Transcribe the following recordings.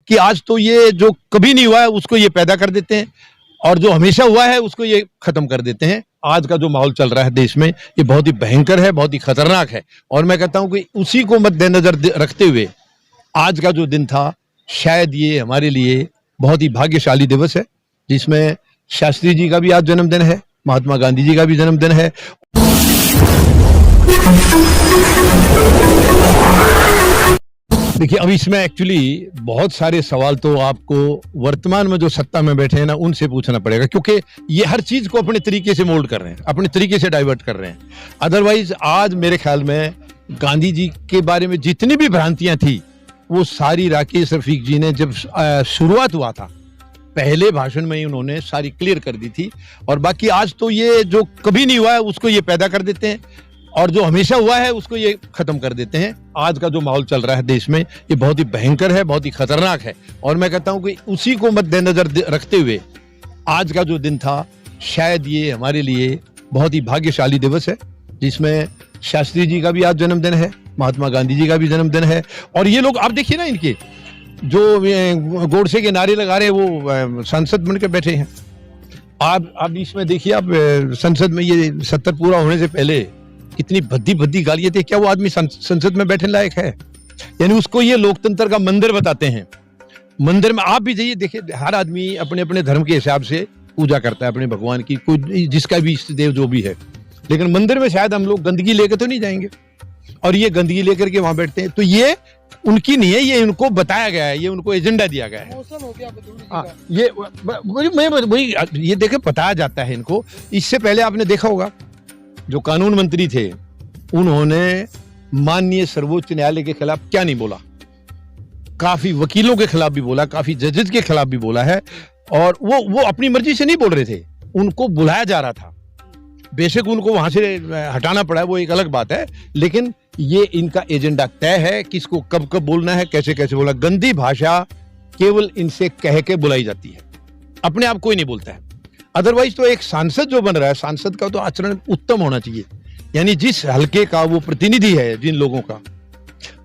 कि आज तो ये जो कभी नहीं हुआ है उसको ये पैदा कर देते हैं और जो हमेशा हुआ है उसको ये खत्म कर देते हैं। आज का जो माहौल चल रहा है देश में ये बहुत ही भयंकर है, बहुत ही खतरनाक है और मैं कहता हूं कि उसी को मद्देनजर रखते हुए आज का जो दिन था शायद ये हमारे लिए बहुत ही भाग्यशाली दिवस है, जिसमें शास्त्री जी का भी आज जन्मदिन है, महात्मा गांधी जी का भी जन्मदिन है। देखिए अब इसमें एक्चुअली बहुत सारे सवाल तो आपको वर्तमान में जो सत्ता में बैठे हैं ना उनसे पूछना पड़ेगा, क्योंकि ये हर चीज को अपने तरीके से मोल्ड कर रहे हैं, अपने तरीके से डाइवर्ट कर रहे हैं। अदरवाइज आज मेरे ख्याल में गांधी जी के बारे में जितनी भी भ्रांतियां थी वो सारी राकेश रफीक जी ने जब शुरुआत हुआ था पहले भाषण में ही उन्होंने सारी क्लियर कर दी थी। और बाकी आज तो ये जो कभी नहीं हुआ है उसको ये पैदा कर देते हैं और जो हमेशा हुआ है उसको ये खत्म कर देते हैं। आज का जो माहौल चल रहा है देश में ये बहुत ही भयंकर है, बहुत ही खतरनाक है और मैं कहता हूं कि उसी को मद्देनजर रखते हुए आज का जो दिन था शायद ये हमारे लिए बहुत ही भाग्यशाली दिवस है, जिसमें शास्त्री जी का भी आज जन्मदिन है, महात्मा गांधी जी का भी जन्मदिन है। और ये लोग आप देखिए ना, इनके जो गोडसे के नारे लगा रहे वो संसद बनकर बैठे हैं। आप इसमें देखिए, आप संसद में ये 70 पूरा होने से पहले कितनी भद्दी भद्दी गालियां थी। क्या वो आदमी संसद में बैठने लायक है? यानी उसको ये लोकतंत्र का मंदिर बताते हैं। मंदिर में आप भी जाइए, देखिए हर आदमी अपने अपने धर्म के हिसाब से पूजा करता है अपने भगवान की, कोई जिसका भी इष्ट देव जो भी है। लेकिन मंदिर में शायद हम लोग गंदगी लेकर तो नहीं जाएंगे और ये गंदगी लेकर के वहां बैठते हैं। तो ये उनकी नहीं है, ये उनको बताया गया है, ये उनको एजेंडा दिया गया है। ये वही ये देखे बताया जाता है इनको। इससे पहले आपने देखा होगा जो कानून मंत्री थे उन्होंने माननीय सर्वोच्च न्यायालय के खिलाफ क्या नहीं बोला, काफी वकीलों के खिलाफ भी बोला, काफी जजेस के खिलाफ भी बोला है। और वो अपनी मर्जी से नहीं बोल रहे थे, उनको बुलाया जा रहा था। बेशक उनको वहां से हटाना पड़ा है वो एक अलग बात है, लेकिन ये इनका एजेंडा तय है किसको कब कब बोलना है, कैसे कैसे बोला। गंदी भाषा केवल इनसे कह के बुलाई जाती है, अपने आप कोई नहीं बोलता है। अदरवाइज तो एक सांसद जो बन रहा है, सांसद का तो आचरण उत्तम होना चाहिए। यानी जिस हल्के का वो प्रतिनिधि है, जिन लोगों का,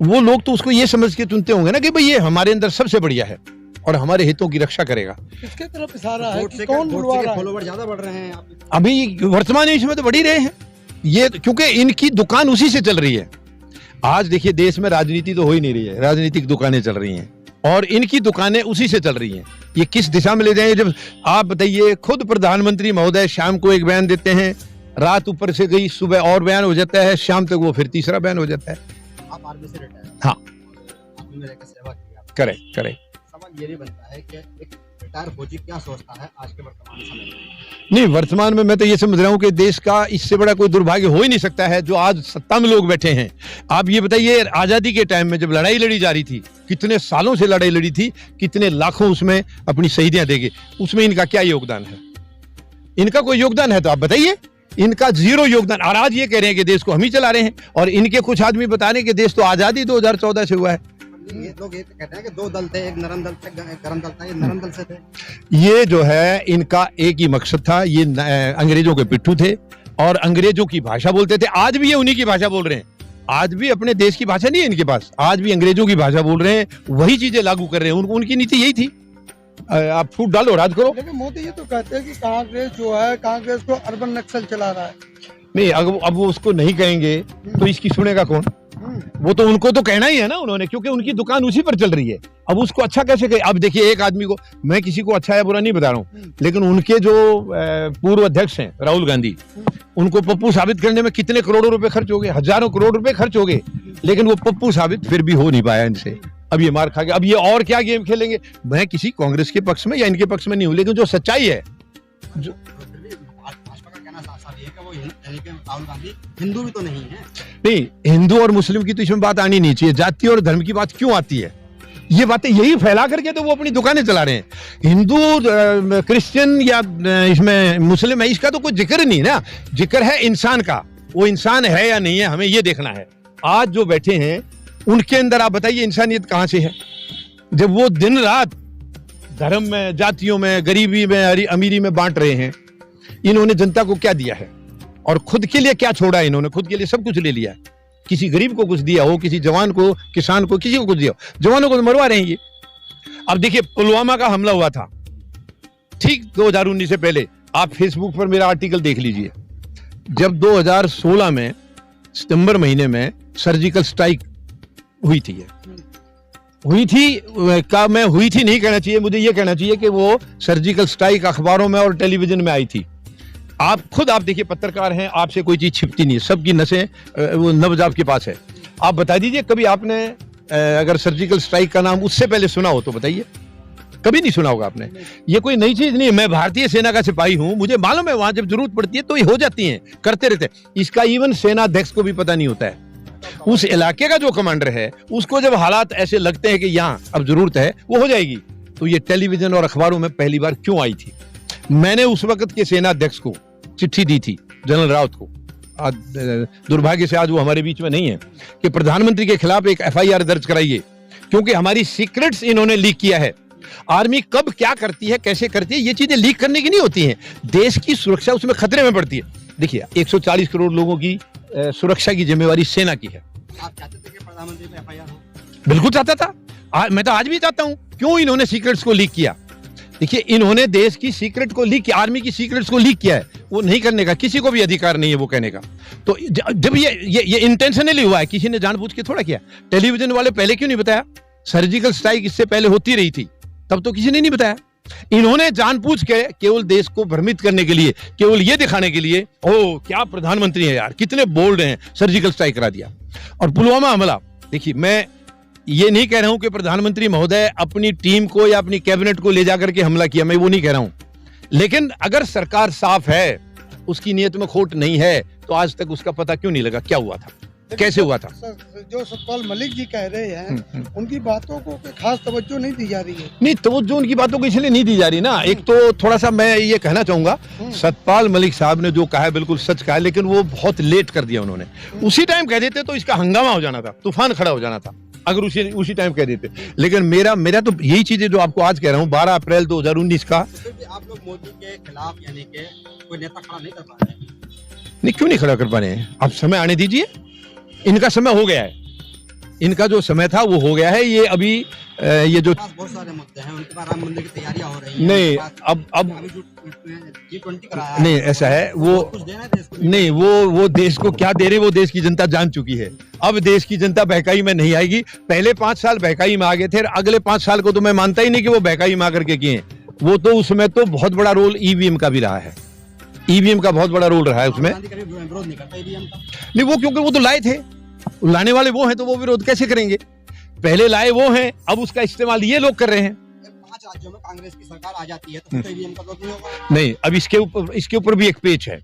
वो लोग तो उसको ये समझ के चुनते होंगे ना कि भाई ये हमारे अंदर सबसे बढ़िया है और हमारे हितों की रक्षा करेगा। किसके तरफ इशारा है कि कौन बुलवा रहा है? फॉलोवर ज्यादा बढ़ रहे हैं अभी वर्तमान में तो बढ़ ही रहे हैं ये, क्योंकि इनकी दुकान उसी से चल रही है। आज देखिए देश में राजनीति तो हो ही नहीं रही है, राजनीतिक दुकानें चल रही हैं और इनकी दुकानें उसी से चल रही हैं। ये किस दिशा में ले जाएंगे? जब आप बताइए, खुद प्रधानमंत्री महोदय शाम को एक बयान देते हैं, रात ऊपर से गई, सुबह और बयान हो जाता है, शाम तक वो फिर तीसरा बयान हो जाता है। आप आर्मी से रिटायर, हाँ, आर्मी में रहकर सेवा की आपने। करेक्ट। सवाल ये भी बनता है कि एक रिटायर फौजी क्या सोचता है आज के वर्तमान समय में? नहीं, वर्तमान में मैं तो ये समझ रहा हूँ कि देश का इससे बड़ा कोई दुर्भाग्य हो ही नहीं सकता है जो आज सत्ता में लोग बैठे हैं। आप ये बताइए, आजादी के टाइम में जब लड़ाई लड़ी जा रही थी, कितने सालों से लड़ाई लड़ी थी, कितने लाखों उसमें अपनी शहीदियां देंगे, उसमें इनका क्या योगदान है? इनका कोई योगदान है तो आप बताइए। इनका जीरो योगदान। और आज ये कह रहे हैं कि देश को हम ही चला रहे हैं और इनके कुछ आदमी बता रहे हैं कि देश तो आजादी 2014 से हुआ है। ये लोग ये कहते हैं कि दो दल थे, एक नरम दल था, गरम दल था, ये नरम दल से थे। ये जो है इनका एक ही मकसद था, ये अंग्रेजों के पिट्ठू थे और अंग्रेजों की भाषा बोलते थे। आज भी ये उन्हीं की भाषा बोल रहे हैं, आज भी अपने देश की भाषा नहीं है इनके पास, आज भी अंग्रेजों की भाषा बोल रहे हैं, वही चीजें लागू कर रहे हैं। उनकी नीति यही थी, आप फूट डालो राज करो। लेकिन मोदी ये तो कहते हैं कि कांग्रेस जो है, कांग्रेस को अर्बन नक्सल चला रहा है। नहीं, अब वो उसको नहीं कहेंगे तो इसकी सुनेगा कौन? वो तो उनको तो कहना ही है ना उन्होंने, क्योंकि उनकी दुकान उसी पर चल रही है। अब उसको अच्छा कैसे कहे? अब देखिए, एक आदमी को, मैं किसी को अच्छा या बुरा नहीं बता रहा हूँ, लेकिन उनके जो पूर्व अध्यक्ष हैं राहुल गांधी, उनको पप्पू साबित करने में कितने करोड़ों रुपए खर्च हो गए, हजारों करोड़ रुपए खर्च हो गए, लेकिन वो पप्पू साबित फिर भी हो नहीं पाया इनसे। अब ये मार खा गया। अब ये और क्या गेम खेलेंगे? मैं किसी कांग्रेस के पक्ष में या इनके पक्ष में नहीं हूँ, लेकिन जो सच्चाई है, जो राहुल गांधी हिंदू भी तो नहीं है। नहीं, हिंदू और मुस्लिम की तो इसमें बात आनी नहीं चाहिए, जाति और धर्म की बात क्यों आती है? ये बातें यही फैला करके तो वो अपनी दुकानें चला रहे हैं। हिंदू, क्रिश्चियन या इसमें मुस्लिम है, इसका तो कोई जिक्र नहीं ना। जिक्र है इंसान का, वो इंसान है या नहीं है, हमें ये देखना है। आज जो बैठे हैं उनके अंदर आप बताइए इंसानियत कहां से है? जब वो दिन रात धर्म में, जातियों में, गरीबी में, अमीरी में बांट रहे हैं, इन्होंने जनता को क्या दिया है और खुद के लिए क्या छोड़ा है? इन्होंने खुद के लिए सब कुछ ले लिया है। किसी गरीब को कुछ दिया हो, किसी जवान को, किसान को, किसी को कुछ दिया हो। जवानों को तो मरवा रहे हैं ये। अब देखिए पुलवामा का हमला हुआ था ठीक 2019 से पहले, आप फेसबुक पर मेरा आर्टिकल देख लीजिए। जब 2016 में सितंबर महीने में सर्जिकल स्ट्राइक हुई थी नहीं कहना चाहिए, मुझे ये कहना चाहिए कि वो सर्जिकल स्ट्राइक अखबारों में और टेलीविजन में आई थी। आप देखिए, पत्रकार हैं, आपसे कोई चीज छिपती नहीं है, सबकी नसें वो नब्ज आपके पास है। आप बता दीजिए कभी आपने अगर सर्जिकल स्ट्राइक का नाम उससे पहले सुना हो तो बताइए। कभी नहीं सुना होगा आपने। ये कोई नई चीज नहीं है। मैं भारतीय सेना का सिपाही हूं, मुझे मालूम है वहां जब जरूरत पड़ती है तो ये हो जाती है, करते रहते हैं। इसका इवन सेना अध्यक्ष को भी पता नहीं होता है। उस इलाके का जो कमांडर है उसको जब हालात ऐसे लगते हैं कि यहाँ अब जरूरत है, वो हो जाएगी। तो ये टेलीविजन और अखबारों में पहली बार क्यों आई थी? मैंने उस वक्त के सेना अध्यक्ष को चिट्ठी दी थी, जनरल रावत को। आज दुर्भाग्य से आज वो हमारे बीच में नहीं है, कि प्रधानमंत्री के खिलाफ एक FIR दर्ज कराइए, क्योंकि हमारी सीक्रेट्स इन्होंने लीक किया है। आर्मी कब क्या करती है, कैसे करती है, ये चीजें लीक करने की नहीं होती हैं। देश की सुरक्षा उसमें खतरे में पड़ती है। देखिए 140 करोड़ लोगों की सुरक्षा की जिम्मेवारी सेना की है। आप चाहते थे कि प्रधानमंत्री पे FIR हो? बिल्कुल चाहता था, मैं तो आज भी चाहता हूं। क्यों इन्होंने सीक्रेट्स को लीक किया? देखिए इन्होंने देश की सीक्रेट को लीक किया, आर्मी की सीक्रेट्स को लीक किया है। वो नहीं करने का किसी को भी अधिकार नहीं है वो कहने का। तो जब ये इंटेंशनली हुआ है, किसी ने जानबूझ के थोड़ा किया। टेलीविजन वाले पहले क्यों नहीं बताया? सर्जिकल स्ट्राइक इससे पहले होती रही थी, तब तो किसी ने नहीं बताया। इन्होंने जानबूझ के केवल देश को भ्रमित करने के लिए, केवल ये दिखाने के लिए, ओ क्या प्रधानमंत्री है यार, कितने बोल्ड हैं, सर्जिकल स्ट्राइक करा दिया। और पुलवामा हमला, देखिए मैं ये नहीं कह रहा हूं कि प्रधानमंत्री महोदय अपनी टीम को या अपनी कैबिनेट को ले जाकर के हमला किया, मैं वो नहीं कह रहा हूं। लेकिन अगर सरकार साफ है, उसकी नीयत में खोट नहीं है, तो आज तक उसका पता क्यों नहीं लगा क्या हुआ था, कैसे हुआ था? जो सतपाल मलिक जी कह रहे हैं उनकी बातों को खास तवज्जो नहीं दी जा रही है। नहीं, तवज्जो उनकी बातों को इसलिए नहीं दी जा रही ना। एक तो थोड़ा सा मैं ये कहना चाहूंगा, सतपाल मलिक साहब ने जो कहा है बिल्कुल सच कहा है, लेकिन वो बहुत लेट कर दिया उन्होंने। उसी टाइम कह देते तो इसका हंगामा हो जाना था, तूफान खड़ा हो जाना था, अगर उसी टाइम कह देते। लेकिन मेरा तो यही चीज है जो आपको आज कह रहा हूँ, 12 अप्रैल 2019 का। आप लोग मोदी के खिलाफ यानी कि कोई नेता खड़ा नहीं कर पा रहे हैं? नहीं, क्यों नहीं खड़ा कर पा रहे हैं? आप समय आने दीजिए, इनका समय हो गया है। इनका जो समय था वो हो गया है। ये अभी ये जो बहुत सारे मुद्दे हैं, उनके पास राम मंदिर की तैयारियां हो रही हैं। नहीं, अब G20 कराया है, नहीं ऐसा है, वो कुछ देना है देश को? नहीं, वो देश को क्या दे रहे, वो देश की जनता जान चुकी है। अब देश की जनता बहकाई में नहीं आएगी। पहले 5 साल बहकाई में आ गए थे, अगले 5 साल को तो मैं मानता ही नहीं कि वो बहकाई में आकर के किए। वो तो उसमें तो बहुत बड़ा रोल EVM का भी रहा है। EVM का बहुत बड़ा रोल रहा है उसमें। विरोध नहीं करता EVM का? नहीं, वो क्योंकि वो तो लाए थे, लाने वाले वो हैं, तो वो विरोध कैसे करेंगे? पहले लाए वो हैं, अब उसका इस्तेमाल ये लोग कर रहे हैं। 5 राज्यों में कांग्रेस की सरकार आ जाती है तो फिर EVM का विरोध नहीं होगा? नहीं, अब इसके ऊपर भी एक पेच है।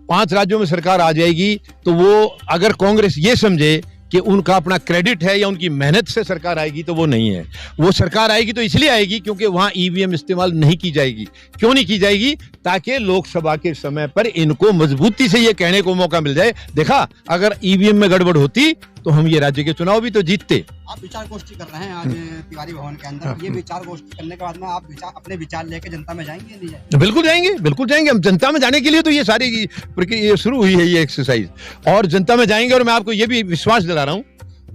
5 राज्यों में सरकार आ जाएगी तो वो अगर कांग्रेस ये समझे कि उनका अपना क्रेडिट है या उनकी मेहनत से सरकार आएगी, तो वो नहीं है। वो सरकार आएगी तो इसलिए आएगी क्योंकि वहां EVM इस्तेमाल नहीं की जाएगी। क्यों नहीं की जाएगी? ताकि लोकसभा के समय पर इनको मजबूती से ये कहने को मौका मिल जाए, देखा अगर EVM में गड़बड़ होती तो हम ये राज्य के चुनाव भी तो जीतते। आप विचार गोष्ठी कर रहे हैं आज तिवारी भवन के अंदर। ये विचार गोष्ठी करने के बाद में आप अपने विचार लेके जनता में जाएंगे नहीं जाएंगे? बिल्कुल जाएंगे, बिल्कुल जाएंगे। हम जनता में जाने के लिए तो ये सारी प्रक्रिया शुरू हुई है, ये एक्सरसाइज। और जनता में जाएंगे, और मैं आपको ये भी विश्वास दिला रहा हूँ,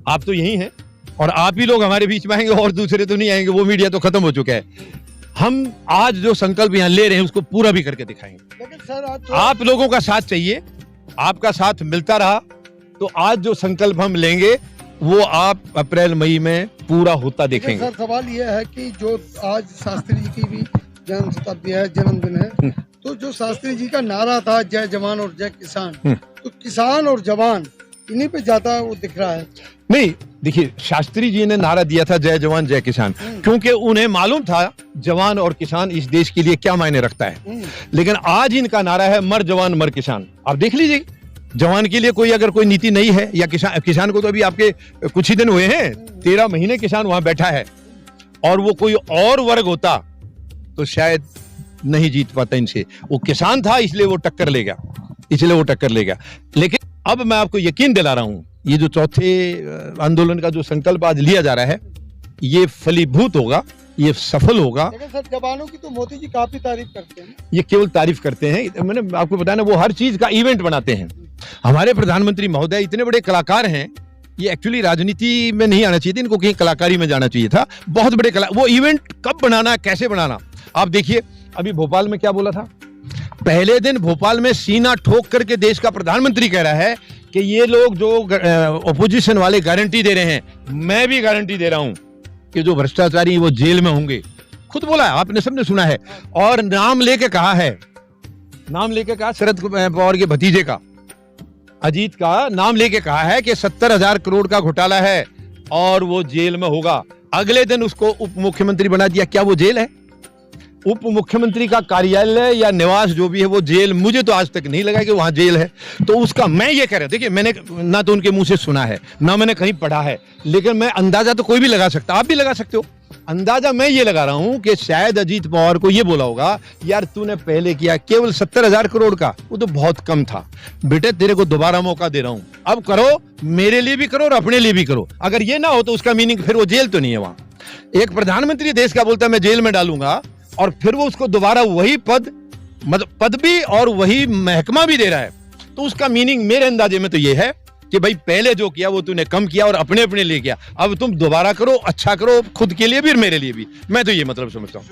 आप तो यही हैं और आप ही लोग हमारे बीच में आएंगे, और दूसरे तो नहीं आएंगे। वो मीडिया तो खत्म हो चुका है। हम आज जो संकल्प यहाँ ले रहे हैं उसको पूरा भी करके दिखाएंगे। लेकिन सर आज तो आप लोगों का साथ चाहिए, आपका साथ मिलता रहा तो आज जो संकल्प हम लेंगे वो आप अप्रैल मई में पूरा होता देखेंगे। सर सवाल ये है कि जो आज शास्त्री जी की भी जन्म शताब्दी है, जन्मदिन है, तो जो शास्त्री जी का नारा था जय जवान और जय किसान, तो किसान और जवान इन्हीं पे ज्यादा वो दिख रहा है। नहीं, देखिए शास्त्री जी ने नारा दिया था जय जवान जय किसान, क्योंकि उन्हें मालूम था जवान और किसान इस देश के लिए क्या मायने रखता है। लेकिन आज इनका नारा है मर जवान मर किसान। आप देख लीजिए, जवान के लिए अगर कोई नीति नहीं है, या किसान को तो अभी आपके कुछ ही दिन हुए हैं, 13 महीने किसान वहां बैठा है, और वो कोई और वर्ग होता तो शायद नहीं जीत पाता इनसे। वो किसान था इसलिए वो टक्कर लेगा। लेकिन अब मैं आपको यकीन दिला रहा हूं, ये जो चौथे आंदोलन का जो संकल्प आज लिया जा रहा है, ये फलीभूत होगा, ये सफल होगा। लेकिन सर जवानों की तो मोदी जी काफी तारीफ करते हैं। ये केवल तारीफ करते हैं, मैंने आपको बताया ना, वो हर चीज का इवेंट बनाते हैं। हमारे प्रधानमंत्री महोदय इतने बड़े कलाकार हैं ये एक्चुअली राजनीति में नहीं आना चाहिए था, इनको कहीं कलाकारी में जाना चाहिए था। बहुत बड़े वो इवेंट कब बनाना, कैसे बनाना, आप देखिए। अभी भोपाल में क्या बोला था, पहले दिन भोपाल में सीना ठोक करके देश का प्रधानमंत्री कह रहा है कि ये लोग जो ओपोजिशन वाले गारंटी दे रहे हैं, मैं भी गारंटी दे रहा हूं कि जो भ्रष्टाचारी वो जेल में होंगे। खुद बोला है, आपने सबने सुना है। और नाम लेके कहा है, नाम लेके कहा शरद पवार के भतीजे का, अजीत का नाम लेके कहा है कि 70,000 करोड़ का घोटाला है और वो जेल में होगा। अगले दिन उसको उप मुख्यमंत्री बना दिया। क्या वो जेल है? उप मुख्यमंत्री का कार्यालय या निवास जो भी है वो जेल, मुझे तो आज तक नहीं लगा कि वहां जेल है। तो उसका मैं ये कह रहा हूं, देखिए मैंने ना तो उनके मुंह से सुना है ना मैंने कहीं पढ़ा है, लेकिन मैं अंदाजा तो कोई भी लगा सकता, आप भी लगा सकते हो। अंदाजा मैं ये लगा रहा हूं कि शायद अजीत पवार को ये बोला होगा, यार तूने पहले किया केवल 70,000 करोड़ का, वो तो बहुत कम था बेटे, तेरे को दोबारा मौका दे रहा हूं, अब करो, मेरे लिए भी करो और अपने लिए भी करो। अगर ये ना हो तो उसका मीनिंग फिर वो जेल तो नहीं है। वहां एक प्रधानमंत्री देश का बोलता है मैं जेल में डालूंगा और फिर वो उसको दोबारा वही पद, मतलब पद भी और वही महकमा भी दे रहा है, तो उसका मीनिंग मेरे अंदाजे में तो ये है कि भाई पहले जो किया वो तूने कम किया और अपने अपने लिए किया, अब तुम दोबारा करो, अच्छा करो, खुद के लिए भी और मेरे लिए भी। मैं तो ये मतलब समझता हूँ।